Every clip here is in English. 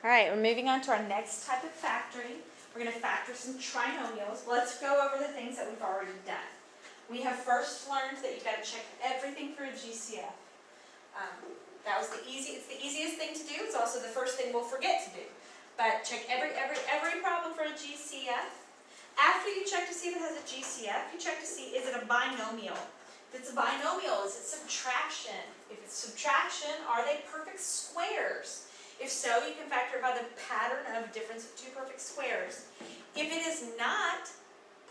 All right, we're moving on to our next type of factoring. We're going to factor some trinomials. Let's go over the things that we've already done. We have first learned that you've got to check everything for a GCF. That was it's the easiest thing to do. It's also the first thing we'll forget to do. But check every problem for a GCF. After you check to see if it has a GCF, you check to see, is it a binomial? If it's a binomial, is it subtraction? If it's subtraction, are they perfect squares? If so, you can factor it by the pattern of difference of two perfect squares. If it is not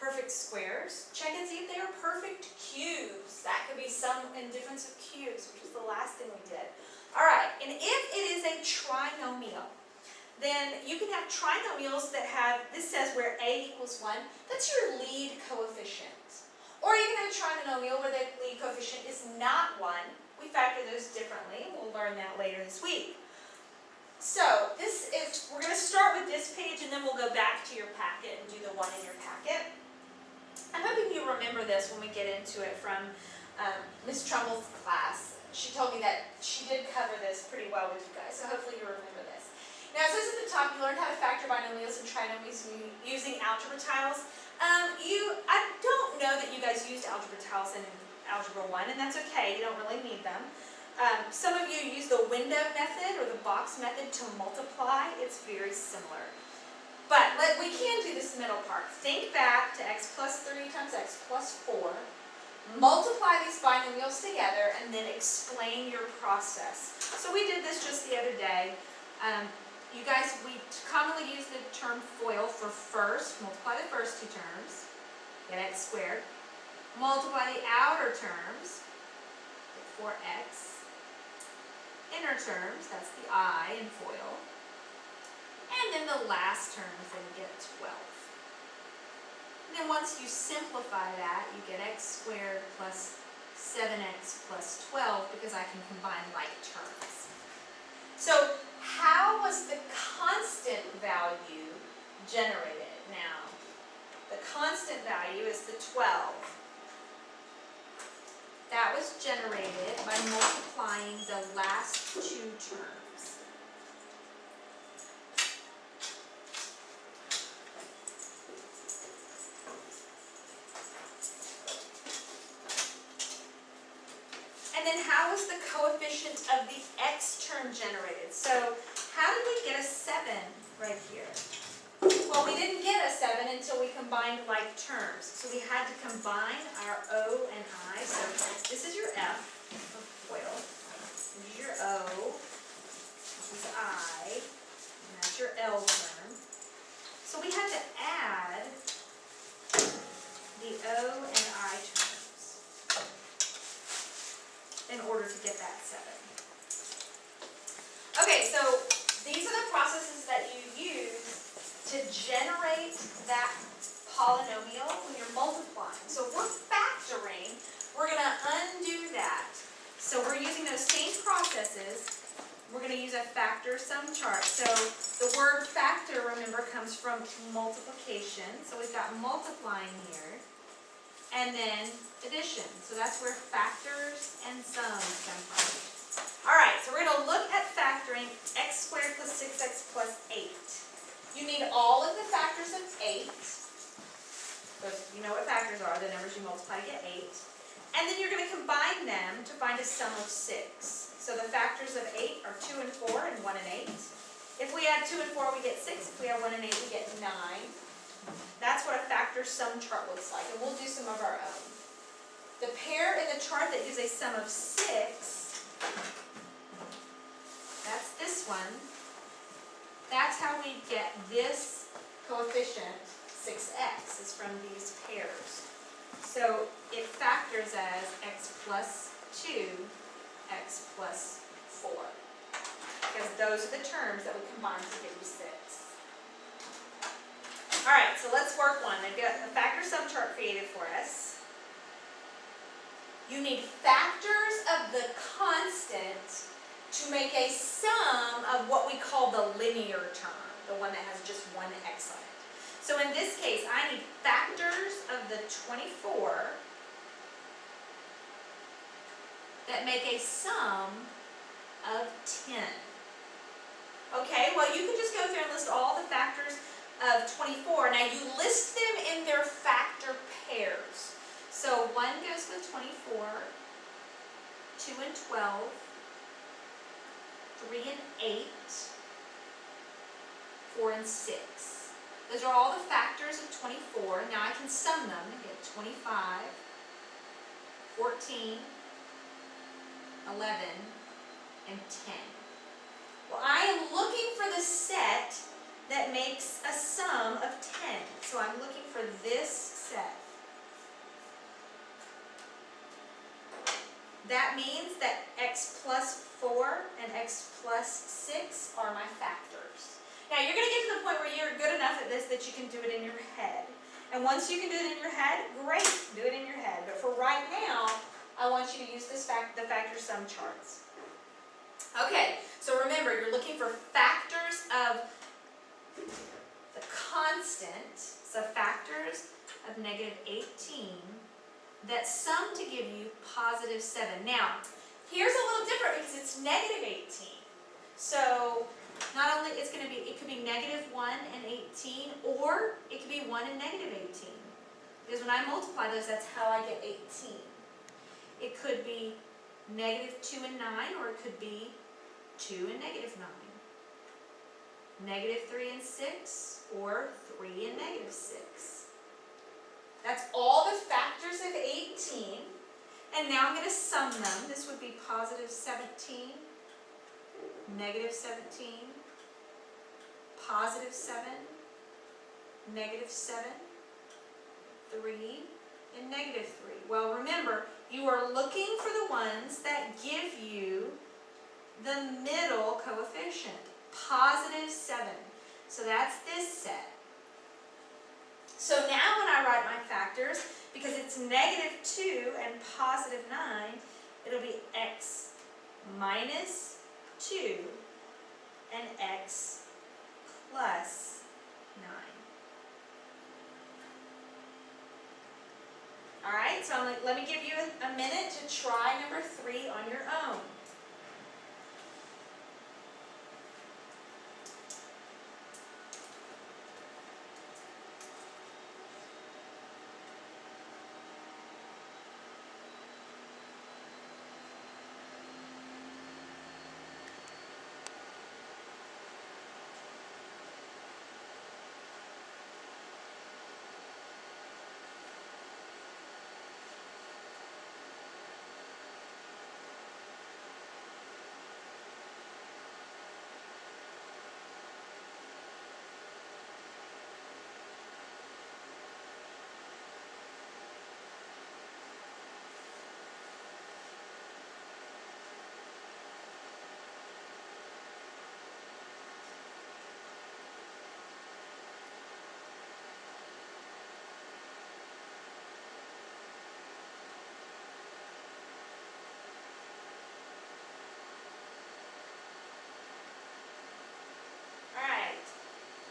perfect squares, check and see if they are perfect cubes. That could be some indifference of cubes, which was the last thing we did. All right, and if it is a trinomial, then you can have trinomials that have, this says where a equals 1, that's your lead coefficient. Or you can have a trinomial where the lead coefficient is not 1. We factor those differently. We'll learn that later this week. So we're going to start with this page and then we'll go back to your packet and do the one in your packet. I'm hoping you remember this when we get into it from Ms. Trumbull's class. She told me that she did cover this pretty well with you guys, so hopefully you remember this. Now it says at the top you learned how to factor binomials and trinomials using algebra tiles. I don't know that you guys used algebra tiles in Algebra 1, and that's okay, you don't really need them. Some of you use the window method or the box method to multiply. It's very similar. But we can do this middle part. Think back to x plus 3 times x plus 4. Multiply these binomials together and then explain your process. So we did this just the other day. You guys, we commonly use the term FOIL for first. Multiply the first two terms, get x squared. Multiply the outer terms, get 4x. Inner terms, that's the I in FOIL. And then the last terms, then you get 12. And then once you simplify that, you get x squared plus 7x plus 12 because I can combine like terms. So how was the constant value generated? Now, the constant value is the 12. That was generated by multiplying the last two terms. And then how was the coefficient of the x term generated? So how did we get a 7 right here? Well, we didn't get a 7 until we combined like terms. So we had to combine our O and I. So this is your F of FOIL. This is your O. This is I. And that's your L term. So we had to add the O and I terms in order to get that 7. Okay, so these are the processes that you use to generate that polynomial when you're multiplying. So if we're factoring, we're going to undo that. So we're using those same processes. We're going to use a factor sum chart. So the word factor, remember, comes from multiplication. So we've got multiplying here. And then addition. So that's where factors and sums come from. All right, so we're going to look at factoring x squared plus 6x plus 8. You need all of the factors of 8. You know what factors are, the numbers you multiply to get 8. And then you're going to combine them to find a sum of 6. So the factors of 8 are 2 and 4 and 1 and 8. If we add 2 and 4, we get 6. If we add 1 and 8, we get 9. That's what a factor sum chart looks like, and we'll do some of our own. The pair in the chart that gives a sum of 6, that's this one. That's how we get this coefficient, 6x, is from these pairs. So it factors as x plus 2, x plus 4. Because those are the terms that we combine to give you 6. All right, so let's work one. I've got a factor sum chart created for us. You need factors of the constant to make a sum of what we call the linear term, the one that has just one x on it. So in this case, I need factors of the 24 that make a sum of 10. Okay, well you can just go through and list all the factors of 24. Now you list them in their factor pairs. So 1 goes with 24, 2 and 12, 3 and 8, 4 and 6. Those are all the factors of 24. Now I can sum them and get 25, 14, 11, and 10. Well, I am looking for the set that makes a sum of 10. So I'm looking for this set. That means that x plus 4 and x plus 6 are my factors. Now you're going to get to the point where you're good enough at this that you can do it in your head. And once you can do it in your head, great, do it in your head. But for right now, I want you to use this the factor sum charts. Okay, so remember, you're looking for factors of the constant, so factors of negative 18, that sum to give you positive 7. Now, here's a little different because it's negative 18. So, not only it's going to be, it could be negative 1 and 18, or it could be 1 and negative 18. Because when I multiply those, that's how I get 18. It could be negative 2 and 9, or it could be 2 and negative 9. Negative 3 and 6, or 3 and negative 6. That's all the factors of 18. And now I'm going to sum them. This would be positive 17, negative 17, positive 7, negative 7, 3, and negative 3. Well, remember, you are looking for the ones that give you the middle coefficient, positive 7. So that's this set. So now when I write my factors, because it's negative 2 and positive 9, it'll be x minus 2 and x plus 9. Alright, so let me give you a minute to try number 3 on your own.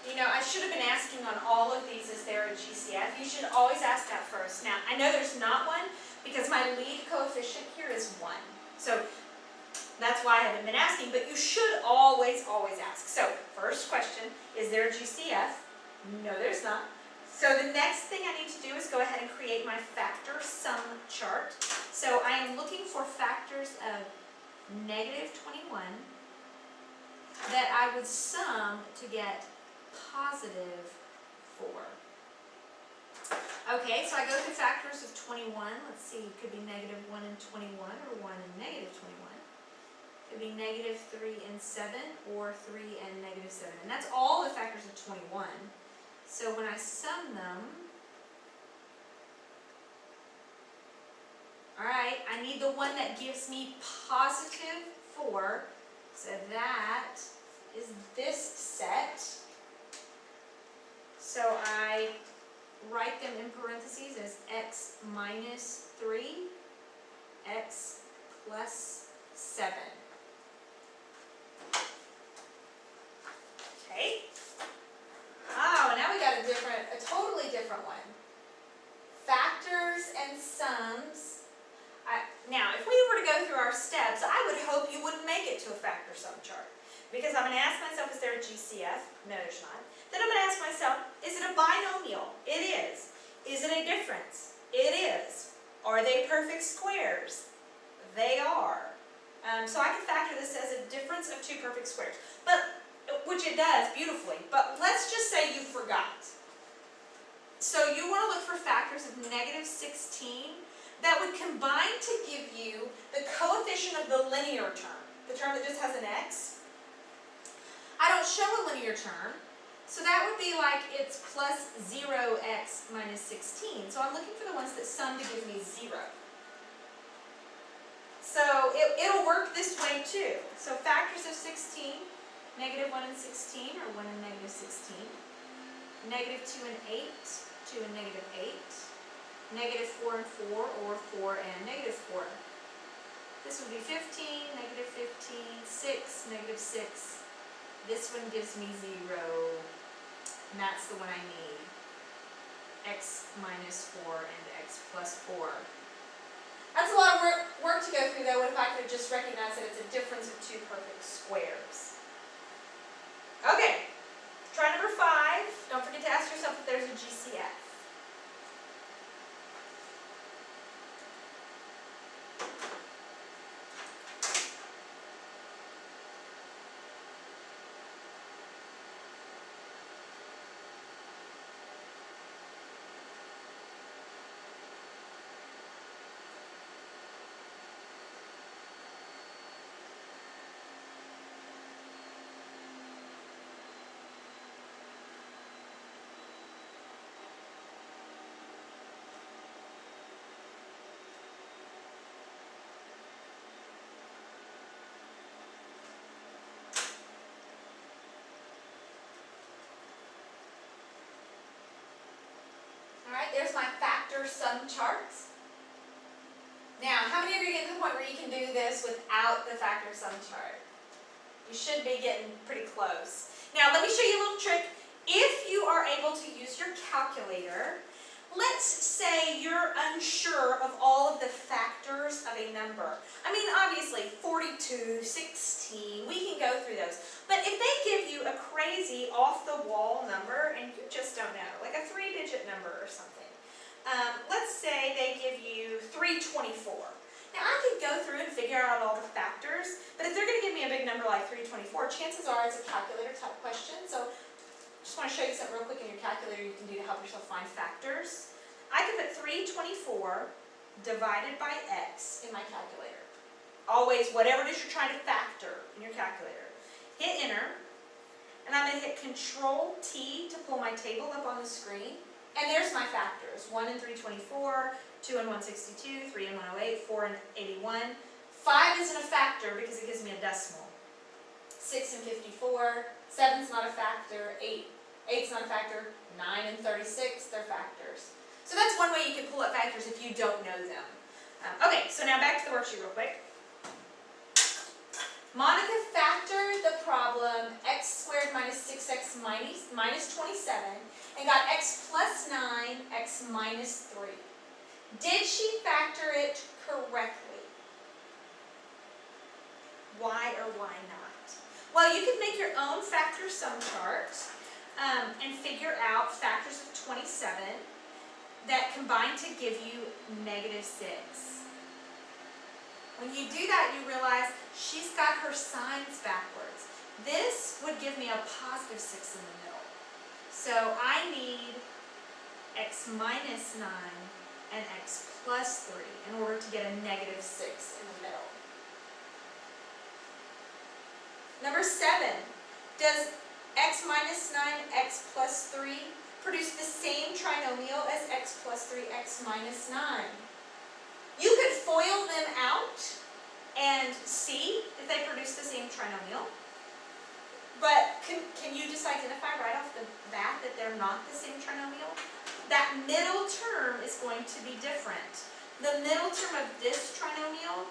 You know, I should have been asking on all of these, is there a GCF? You should always ask that first. Now, I know there's not one because my lead coefficient here is 1. So that's why I haven't been asking, but you should always, always ask. So, first question, is there a GCF? No, there's not. So the next thing I need to do is go ahead and create my factor sum chart. So I am looking for factors of negative 21 that I would sum to get positive 4. Okay, so I go through factors of 21. Let's see, it could be negative 1 and 21, or 1 and negative 21. It could be negative 3 and 7, or 3 and negative 7. And that's all the factors of 21. So when I sum them, alright, I need the one that gives me positive 4. So that is this set. So I write them in parentheses as x minus 3, x plus 7. Okay. Oh, now we got a totally different one. Factors and sums. Now, if we were to go through our steps, I would hope you wouldn't make it to a factor sum chart. because I'm going to ask myself, is there a GCF? No, there's not. Then I'm going to ask myself, is it a binomial? It is. Is it a difference? It is. Are they perfect squares? They are. So I can factor this as a difference of two perfect squares, which it does beautifully. But let's just say you forgot. So you want to look for factors of negative 16 that would combine to give you the coefficient of the linear term, the term that just has an x. I don't show a linear term, so that would be like it's plus 0x minus 16. So I'm looking for the ones that sum to give me 0. So it'll work this way too. So factors of 16, negative 1 and 16, or 1 and negative 16. Negative 2 and 8, 2 and negative 8. Negative 4 and 4, or 4 and negative 4. This would be 15, negative 15, 6, negative 6. This one gives me 0, and that's the one I need. X minus 4 and x plus 4. That's a lot of work to go through though, if I could just recognize that it's a difference of two perfect squares. Okay, try number 5. Don't forget to ask yourself if there's a GCF. There's my factor sum charts. Now, how many of you are getting to the point where you can do this without the factor sum chart? You should be getting pretty close. Now, let me show you a little trick. If you are able to use your calculator, let's say you're unsure of all of the factors of a number. I mean, obviously, 42, 16, we can go through those. But if they give you a crazy off-the-wall number and you just don't know, like a 3-digit number or something, let's say they give you 324. Now, I could go through and figure out all the factors, but if they're going to give me a big number like 324, chances are it's a calculator type question. So just want to show you something real quick in your calculator you can do to help yourself find factors. I can put 324 divided by x in my calculator. Always, whatever it is you're trying to factor in your calculator. Hit enter, and I'm going to hit Control T to pull my table up on the screen. And there's my factors. 1 and 324, 2 and 162, 3 and 108, 4 and 81. 5 isn't a factor because it gives me a decimal. 6 and 54, 7's not a factor, 8's not a factor, 9 and 36, they're factors. So that's one way you can pull up factors if you don't know them. Okay, so now back to the worksheet real quick. Monica factored the problem x squared minus 6x minus 27 and got x plus 9, x minus 3. Did she factor it correctly? Why or why not? Well, you can make your own factor sum chart and figure out factors of 27 that combine to give you negative 6. When you do that, you realize she's got her signs backwards. This would give me a positive 6 in the middle. So I need x minus 9 and x plus 3 in order to get a negative 6 in the middle. Number 7, does x minus 9, x plus 3 produce the same trinomial as x plus 3, x minus 9? You could FOIL them out and see if they produce the same trinomial. But can you just identify right off the bat that they're not the same trinomial? That middle term is going to be different. The middle term of this trinomial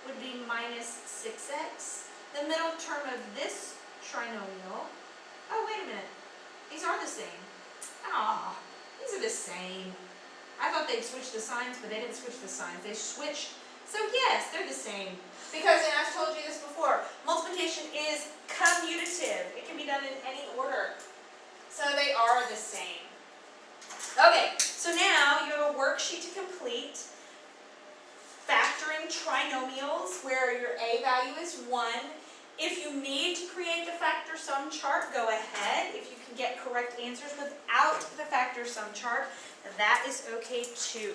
would be minus 6x. The middle term of this trinomial, oh wait a minute, these are the same. Ah, these are the same. I thought they'd switch the signs, but they didn't switch the signs. They switched So yes, they're the same. Because, and I've told you this before, multiplication is commutative. It can be done in any order. So they are the same. Okay, so now you have a worksheet to complete. Factoring trinomials where your a value is 1. If you need to create the factor sum chart, go ahead. If you can get correct answers without the factor sum chart, that is okay too.